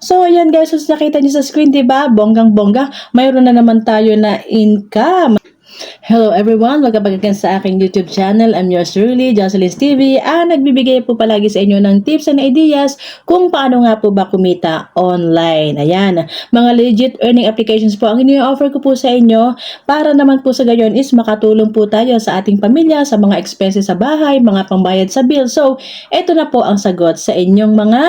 So, ayan guys, so nakita niyo sa screen, diba? Bonggang-bongga. Mayroon na naman tayo na income. Hello everyone! Welcome back again sa aking YouTube channel. I'm yours truly, Jocelyn's TV. Nagbibigay po palagi sa inyo ng tips and ideas kung paano nga po ba kumita online. Ayan, mga legit earning applications po ang ini-offer ko po sa inyo para naman po sa gayon is makatulong po tayo sa ating pamilya, sa mga expenses sa bahay, mga pambayad sa bill. So, eto na po ang sagot sa inyong mga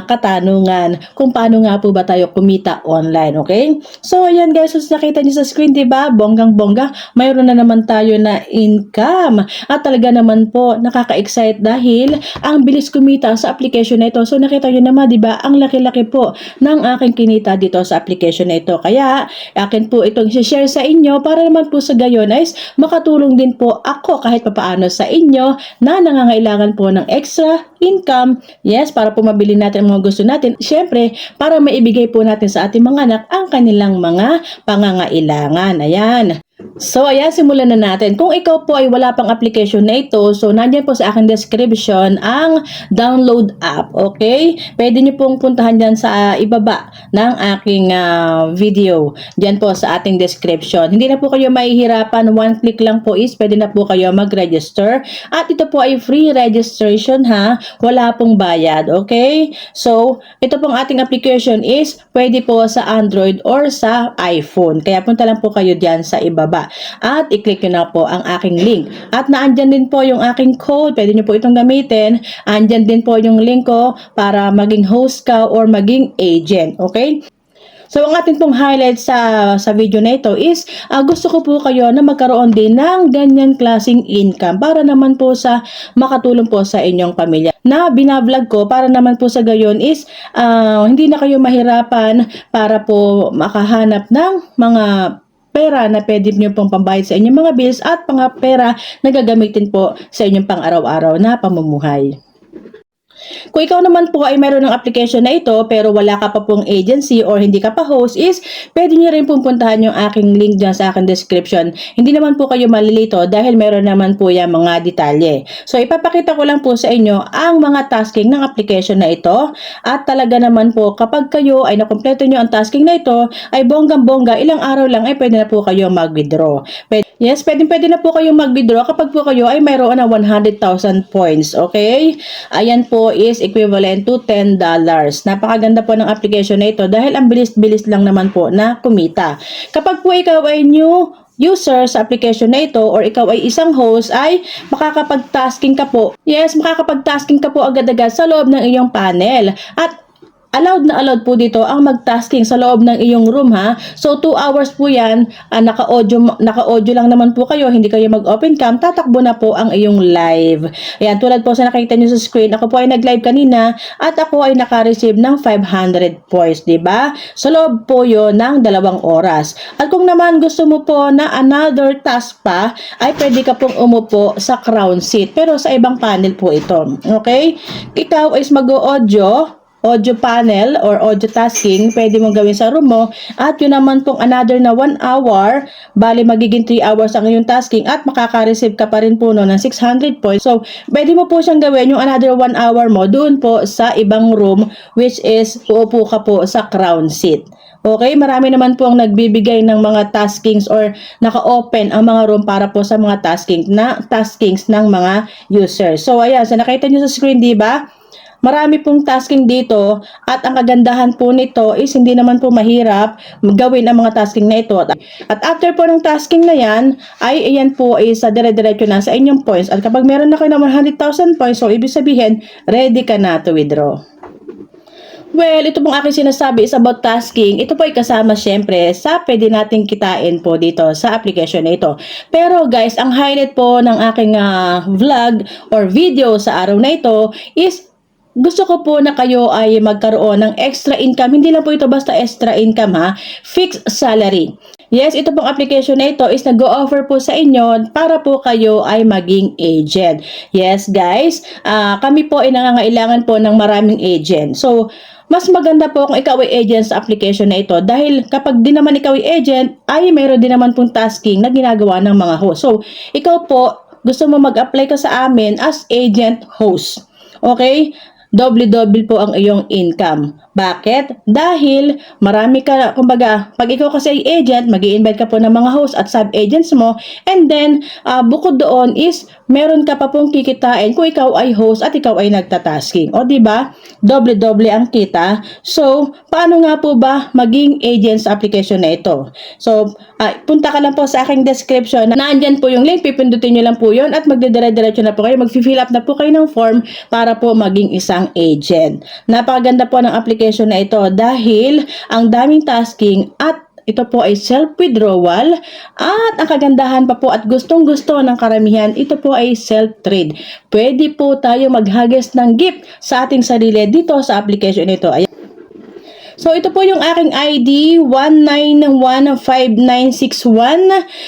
katanungan kung paano nga po ba tayo kumita online, okay? So, ayan guys, so nakita niyo sa screen, diba? Bonggang-bongga. Mayroon na naman tayo na income. At talaga naman po, nakaka-excite dahil ang bilis kumita sa application na ito. So, nakita niyo naman, diba? Ang laki-laki po ng aking kinita dito sa application na ito. Kaya, akin po itong share sa inyo para naman po sa gayon ay makatulong din po ako kahit papaano sa inyo na nangangailangan po ng extra income. Yes, para po mabili natin ang mga gusto natin. Siyempre, para maibigay po natin sa ating mga anak ang kanilang mga pangangailangan. Ayan. So, ayan, simulan na natin. Kung ikaw po ay wala pang application na ito, so nandiyan po sa aking description ang download app, okay? Pwede nyo pong puntahan dyan sa ibaba ng aking video. Dyan po sa ating description. Hindi na po kayo mahihirapan. One click lang po is pwede na po kayo mag-register. At ito po ay free registration ha. Wala pong bayad, okay? So, ito pong ating application is pwede po sa Android or sa iPhone. Kaya punta lang po kayo dyan sa ibaba. At i-click nyo na po ang aking link. At naandyan din po yung aking code. Pwede nyo po itong gamitin. Andyan din po yung link ko para maging host ka or maging agent. Okay? So, ang ating pong highlight sa video na ito is gusto ko po kayo na magkaroon din ng ganyan klaseng income para naman po sa makatulong po sa inyong pamilya. Na binablog ko para naman po sa gayon is hindi na kayo mahirapan para po makahanap ng mga pera na pwede nyo pong pambayad sa inyong mga bills at mga pera na gagamitin po sa inyong pang-araw-araw na pamumuhay. Kung ikaw naman po ay mayroon ng application na ito pero wala ka pa pong agency or hindi ka pa host is pwede nyo rin pupuntahan yung aking link dyan sa aking description. Hindi naman po kayo malilito dahil mayroon naman po yung mga detalye. So ipapakita ko lang po sa inyo ang mga tasking ng application na ito at talaga naman po kapag kayo ay nakompleto nyo ang tasking na ito ay bonggang-bongga ilang araw lang ay pwede na po kayo mag-withdraw. Yes, pwede na po kayong mag-withdraw kapag po kayo ay mayroon na 100,000 points. Okay? Ayan po is equivalent to $10. Napakaganda po ng application na ito dahil ang bilis-bilis lang naman po na kumita. Kapag po ikaw ay new user sa application na ito or ikaw ay isang host ay makakapag-tasking ka po. Yes, makakapag-tasking ka po agad-agad sa loob ng iyong panel. At allowed po dito ang mag-tasking sa loob ng iyong room ha. So 2 hours po yan, naka-audio lang naman po kayo, hindi kayo mag-open cam, tatakbo na po ang iyong live. Ayan, tulad po sa nakikita nyo sa screen, ako po ay nag-live kanina at ako ay naka-receive ng 500 points, diba? Sa loob po yun ng 2 oras. At kung naman gusto mo po na another task pa, ay pwede ka pong umupo sa crown seat. Pero sa ibang panel po ito. Okay? Ikaw is audio panel or audio tasking, pwede mong gawin sa room mo at yun naman pong another na 1 hour, bali magiging 3 hours ang iyong tasking at makaka-receive ka pa rin po no ng 600 points. So, pwede mo po siyang gawin yung another 1 hour mo doon po sa ibang room which is uupo ka po sa crown seat. Okay, marami naman po ang nagbibigay ng mga taskings or naka-open ang mga room para po sa mga taskings ng mga users. So, ayan, so nakita nyo sa screen, di ba? Marami pong tasking dito at ang kagandahan po nito is hindi naman po mahirap gawin ang mga tasking na ito. At after po ng tasking na yan, ay ayan po is dire-diretso na sa inyong points. At kapag meron na kayo ng 100,000 points, so ibig sabihin, ready ka na to withdraw. Well, ito pong aking sinasabi is about tasking. Ito po ay kasama syempre sa pwede nating kitain po dito sa application na ito. Pero guys, ang highlight po ng aking vlog or video sa araw na ito is gusto ko po na kayo ay magkaroon ng extra income. Hindi lang po ito basta extra income ha. Fixed salary. Yes, ito pong application na ito is nag-o-offer po sa inyo para po kayo ay maging agent. Yes guys, kami po ay nangangailangan po ng maraming agent. So, mas maganda po kung ikaw ay agent sa application na ito dahil kapag di naman ikaw ay agent, ay mayroon din naman pong tasking na ginagawa ng mga host. So, ikaw po, gusto mo mag-apply ka sa amin as agent host. Okay? doble-doble po ang iyong income. Bakit? Dahil marami ka, kumbaga, pag ikaw kasi ay agent, mag-i-invite ka po ng mga host at sub-agents mo, and then, bukod doon is, meron ka pa pong kikitain kung ikaw ay host at ikaw ay nagtatasking. O, di ba? Doble-doble ang kita. So, paano nga po ba maging agent sa application na ito? So, punta ka lang po sa aking description. Naandyan po yung link, pipindutin nyo lang po yun at magdidire-diretso na po kayo, mag-fill up na po kayo ng form para po maging isang agent. Napakaganda po ng application na ito dahil ang daming tasking at ito po ay self-withdrawal at ang kagandahan pa po at gustong-gusto ng karamihan, ito po ay self-trade. Pwede po tayo maghagis ng gift sa ating sarili dito sa application ito. Ayan. So, ito po yung aking ID, 1915961.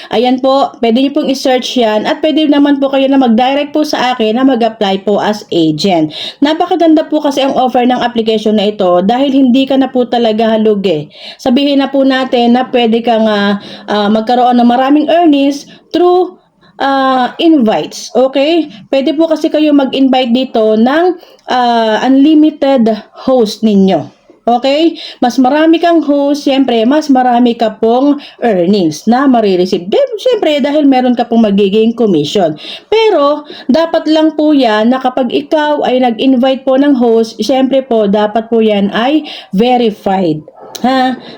Ayan po, pwede nyo pong i-search yan. At pwede naman po kayo na mag-direct po sa akin na mag-apply po as agent. Napakaganda po kasi ang offer ng application na ito dahil hindi ka na po talaga halugi. Sabihin na po natin na pwede kang magkaroon ng maraming earnings through invites. Okay? Pwede po kasi kayo mag-invite dito ng unlimited host ninyo. Okay? Mas marami kang host, siyempre, mas marami ka pong earnings na marireceive. Siyempre, dahil meron ka pong magiging commission. Pero, dapat lang po yan na kapag ikaw ay nag-invite po ng host, siyempre po, dapat po yan ay verified.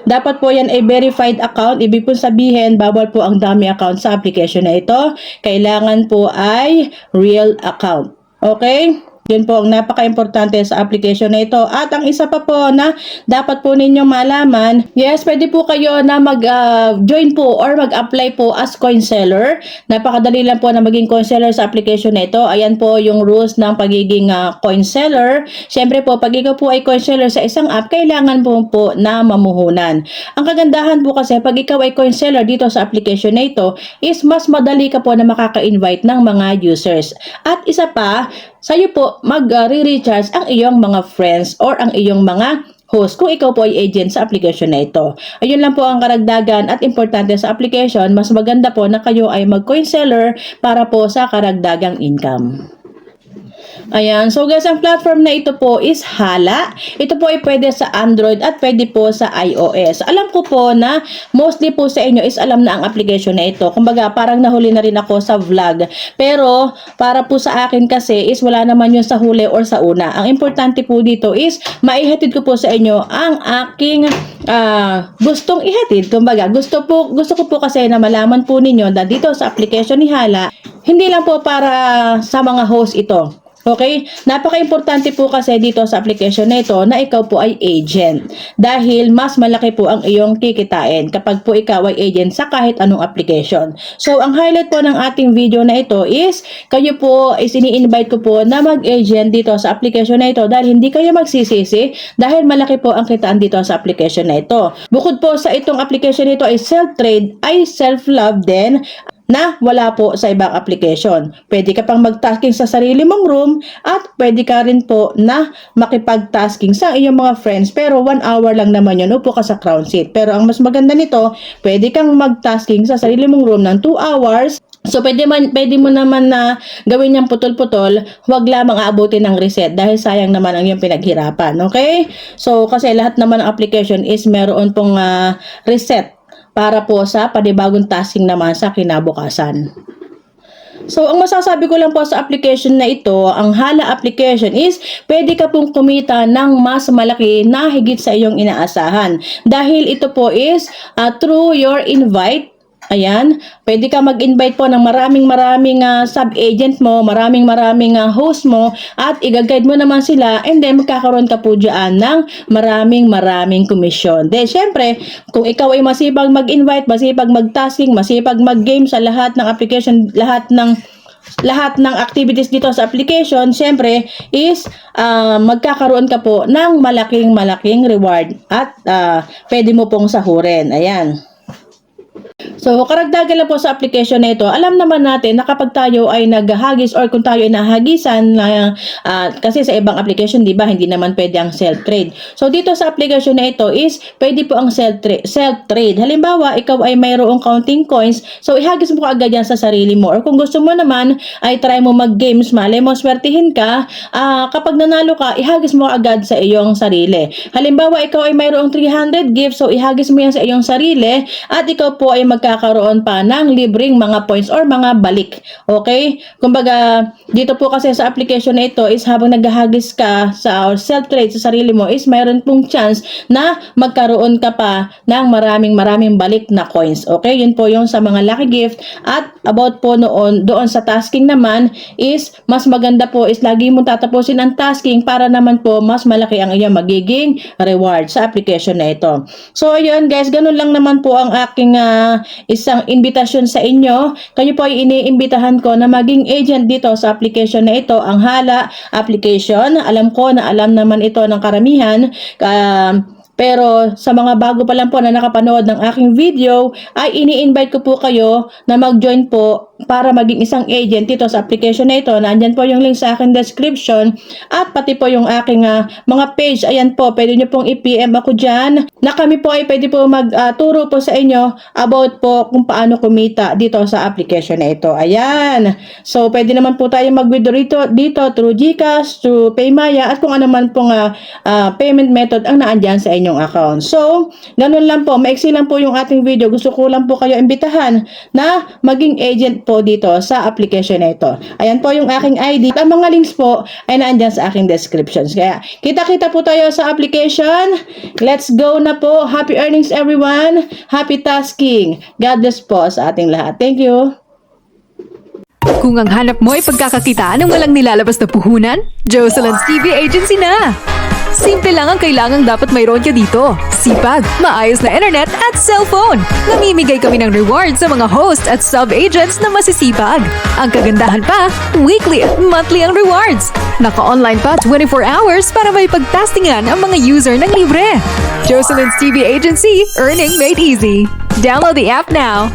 Dapat po yan ay verified account. Ibig po sabihin, bawal po ang dami account sa application na ito. Kailangan po ay real account. Okay? Yun po ang napaka-importante sa application na ito. At ang isa pa po na dapat po ninyong malaman, yes, pwede po kayo na mag-join po or mag-apply po as coin seller. Napakadali lang po na maging coin seller sa application na ito. Ayan po yung rules ng pagiging coin seller. Siyempre po, pag ikaw po ay coin seller sa isang app, kailangan po na mamuhunan. Ang kagandahan po kasi, pag ikaw ay coin seller dito sa application na ito, is mas madali ka po na makaka-invite ng mga users. At isa pa, sa'yo po mag-re-recharge ang iyong mga friends or ang iyong mga host kung ikaw po ay agent sa application na ito. Ayun lang po ang karagdagan at importante sa application. Mas maganda po na kayo ay mag-coin seller para po sa karagdagang income. Ayan. So guys, ang platform na ito po is Hala. Ito po ay pwede sa Android at pwede po sa iOS. Alam ko po na mostly po sa inyo is alam na ang application na ito. Kumbaga, parang nahuli na rin ako sa vlog. Pero, para po sa akin kasi is wala naman yun sa huli or sa una. Ang importante po dito is maihatid ko po sa inyo ang aking gustong ihatid. Kumbaga, gusto ko po kasi na malaman po ninyo na dito sa application ni Hala, hindi lang po para sa mga host ito. Okay? Napaka-importante po kasi dito sa application na ito na ikaw po ay agent. Dahil mas malaki po ang iyong kikitain kapag po ikaw ay agent sa kahit anong application. So, ang highlight po ng ating video na ito is kayo po is ini-invite ko po na mag-agent dito sa application na ito dahil hindi kayo magsisisi dahil malaki po ang kitaan dito sa application na ito. Bukod po sa itong application nito ay self-trade, ay self-love din na wala po sa ibang application. Pwede ka pang mag-tasking sa sarili mong room at pwede ka rin po na makipag-tasking sa iyong mga friends pero 1 hour lang naman yun, upo ka sa crown seat. Pero ang mas maganda nito, pwede kang mag-tasking sa sarili mong room ng 2 hours. So, pwede mo naman na gawin niyang putol-putol, huwag lamang aabutin ng reset dahil sayang naman ang iyong pinaghirapan. Okay? So, kasi lahat naman ng application is meron pong reset para po sa panibagong tasking naman sa kinabukasan. So, ang masasabi ko lang po sa application na ito, ang Hala application is pwede ka pong kumita ng mas malaki na higit sa iyong inaasahan. Dahil ito po is through your invite. Ayan, pwede ka mag-invite po ng maraming sub-agent mo, maraming host mo, at i-guide mo naman sila, and then magkakaroon ka po dyan ng maraming komisyon. Then, syempre, kung ikaw ay masipag mag-invite, masipag mag-tasking, masipag mag-game sa lahat ng application, lahat ng activities dito sa application, syempre, is magkakaroon ka po ng malaking reward at pwede mo pong sahurin. Ayan. So, karagdagan lang po sa application na ito, alam naman natin na kapag tayo ay naghahagis or kung tayo ay nahagisan, kasi sa ibang application, di ba, hindi naman pwede ang self-trade. So, dito sa application na ito is, pwede po ang self-trade. Halimbawa, ikaw ay mayroong counting coins, so ihagis mo agad yan sa sarili mo. Or kung gusto mo naman, ay try mo mag-games, malay mo, swertihin ka, kapag nanalo ka, ihagis mo agad sa iyong sarili. Halimbawa, ikaw ay mayroong 300 gifts, so ihagis mo yan sa iyong sarili, at ikaw po ay magkakaroon pa ng libreng mga points or mga balik. Okay? Kumbaga, dito po kasi sa application na ito is habang naghahagis ka sa self-trade sa sarili mo is mayroon pong chance na magkaroon ka pa ng maraming balik na coins. Okay? Yun po yung sa mga lucky gift. At about po doon sa tasking naman is mas maganda po is lagi mo tatapusin ang tasking para naman po mas malaki ang iyong magiging reward sa application na ito. So, ayun guys, ganun lang naman po ang aking isang invitation sa inyo. Kayo po ay iniimbitahan ko na maging agent dito sa application na ito, ang Hala application. Alam ko na alam naman ito ng karamihan. Pero sa mga bago pa lang po na nakapanood ng aking video, ay ini-invite ko po kayo na mag-join po para maging isang agent dito sa application na ito. Nandyan po yung link sa aking description at pati po yung aking mga page. Ayan po, pwede nyo pong i-PM ako dyan na kami po ay pwede po magturo po sa inyo about po kung paano kumita dito sa application na ito. Ayan. So, pwede naman po tayo mag-withdraw dito through GCash, through Paymaya at kung ano man pong payment method ang naandyan sa inyong account. So, ganun lang po. Maiksi lang po yung ating video. Gusto ko lang po kayo imbitahan na maging agent po dito sa application na ito. Ayan po yung aking ID. Ang mga links po ay naandyan sa aking descriptions. Kaya, kita-kita po tayo sa application. Let's go na po. Happy earnings everyone. Happy tasking. God bless po sa ating lahat. Thank you. Kung ang hanap mo ay pagkakakitaan ng walang nilalabas na puhunan, Jocelyn's TV Agency na! Simple lang ang kailangang dapat mayroon ka dito. Sipag, maayos na internet at cellphone. Namimigay kami ng rewards sa mga host at sub-agents na masisipag. Ang kagandahan pa, weekly at monthly ang rewards. Naka-online pa 24 hours para may pagtastingan ang mga user ng libre. Jocelyn's TV Agency, earning made easy. Download the app now.